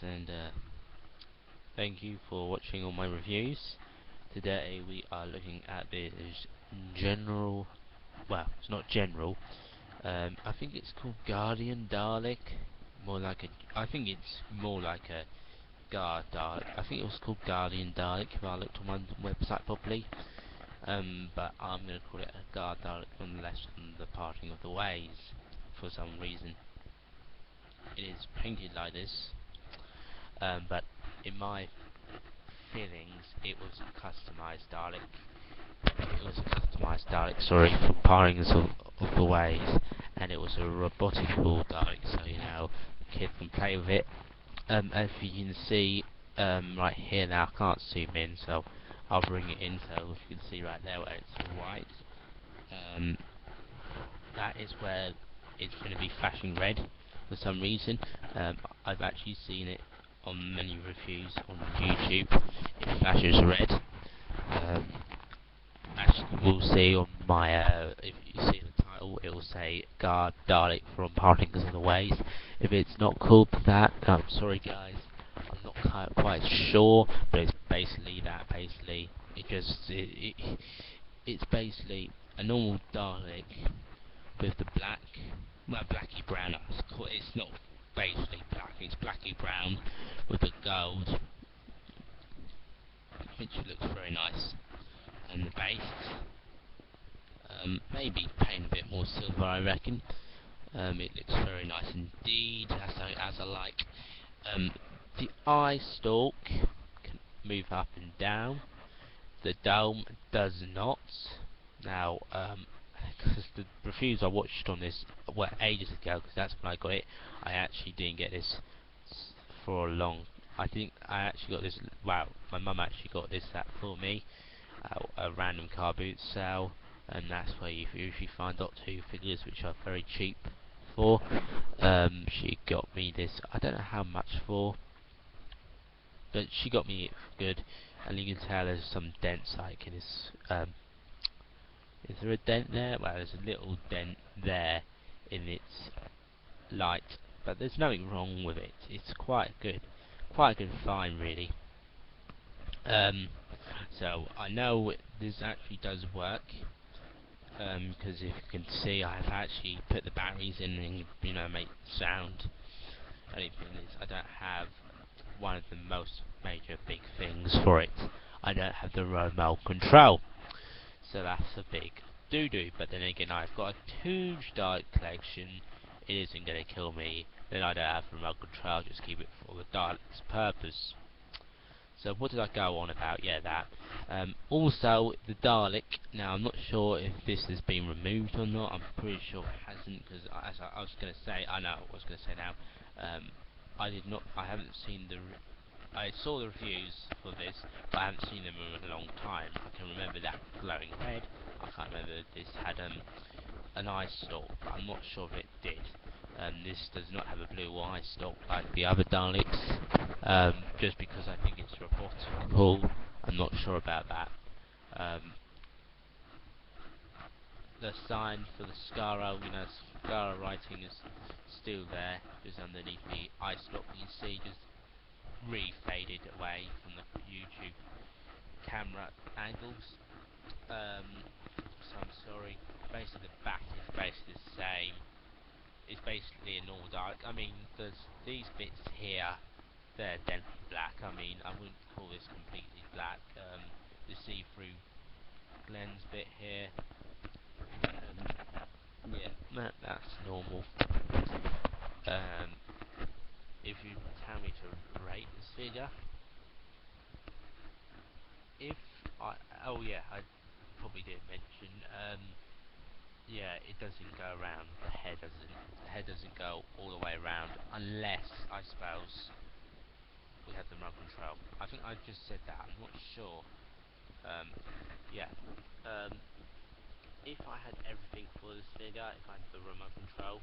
and thank you for watching all my reviews. Today we are looking at this general, well, it's not general. I think it's called Guardian Dalek. I think it's more like a Guard Dalek. I think it was called Guardian Dalek if I looked on my website properly. But I'm going to call it a Guard Dalek nonetheless from the parting of the ways for some reason. It is painted like this. But in my feelings, it was a customized Dalek. Sorry, for partings of the ways, and it was a robotical Dalek, so kids can play with it. As you can see, right here now, I can't zoom in, so I'll bring it in so you can see right there where it's white. That is where it's going to be flashing red for some reason. I've actually seen it on many reviews on YouTube. It flashes red. As you will see on my, if you see the title, it will say Guard Dalek from Partings of the Ways. If it's not called that, I'm sorry guys, I'm not quite sure, but it's basically that. Basically, it's basically a normal Dalek with the black, well, blacky brown. It's not basically black, it's blacky brown with the gold, which looks very nice, and the base. Maybe paint a bit more silver, I reckon. It looks very nice indeed, as I like. The eye stalk can move up and down. The dome does not. Now, because the reviews I watched on this were ages ago, because that's when I got it. I actually didn't get this for a long. I think I actually got this. Wow, my mum actually got this for me. A random car boot sale, and that's where you usually find Doctor Who figures, which are very cheap for. She got me this. I don't know how much for, but she got me it for good. And you can tell there's some dents like in this. Is there a dent there? Well, there's a little dent there in its light, but there's nothing wrong with it. It's quite a good find really. So I know this actually does work, because if you can see, I've actually put the batteries in and make sound. Only thing is, I don't have one of the most major big things for it. I don't have the remote control, so that's a big doo-doo. But then again, I've got a huge Dalek collection. It isn't going to kill me. Then I don't have remote control. Just keep it for the Dalek's purpose. So what did I go on about? Yeah, that. Also, the Dalek. Now, I'm not sure if this has been removed or not. I'm pretty sure it hasn't, because as I was going to say, I know what I was going to say now. I did not. I haven't seen the. I saw the reviews for this, but I haven't seen them in a long time. I can remember that glowing red. I can't remember if this had an eye stalk, but I'm not sure if it did. This does not have a blue eye stalk like the other Daleks, just because I think it's robotical. I'm not sure about that. The sign for the Skaro, Skaro writing is still there, just underneath the eye stalk. You can see just really faded away from the YouTube camera angles. So I'm sorry. Basically, the back is basically the same. It's basically a normal Dalek. I mean, there's these bits here, they're definitely black. I mean, I wouldn't call this completely black. The see-through lens bit here, yeah, that's normal. If you tell me to rate this figure, if I, oh yeah, I probably did mention, yeah, it doesn't go around. The head doesn't go all the way around, unless I suppose we have the remote control. I think I just said that. I'm not sure. Yeah. If I had everything for this figure, if I had the remote control,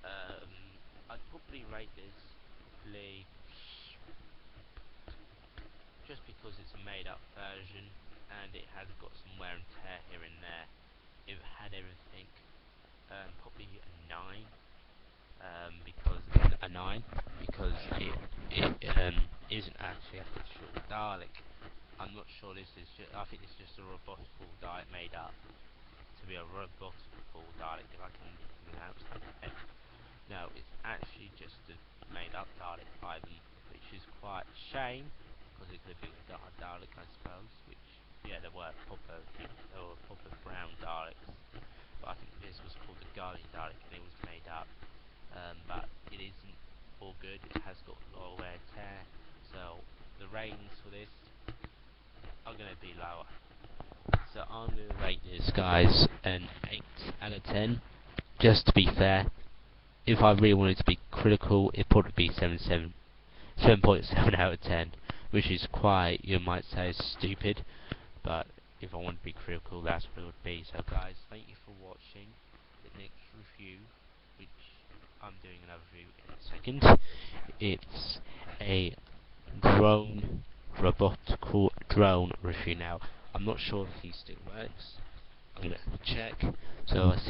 I'd probably rate this probably just because it's a made-up version and it has got some wear and tear here and there. If it had everything, probably a 9. Because it isn't actually a official Dalek. I'm not sure this is just, I think it's just a robotical Dalek made up to be a robotical Dalek, if I can pronounce that. No, it's actually just a made up Dalek by them, which is quite a shame, because it could have been a Dalek, I suppose, which, yeah, there were proper brown Daleks, but I think this was called the Guardian Dalek, and it was made up, but it isn't all good, it has got a lot of wear and tear, so the ratings for this are going to be lower. So I'm going to rate this, guys, an 8 out of 10, just to be fair. If I really wanted to be critical, it'd probably be 7.7 out of 10, which is quite, you might say, stupid, but if I want to be critical, that's what it would be. So guys, thank you for watching the next review, which I'm doing another review in a second. It's a robotical drone review now. I'm not sure if he still works. I'm going to check. So I see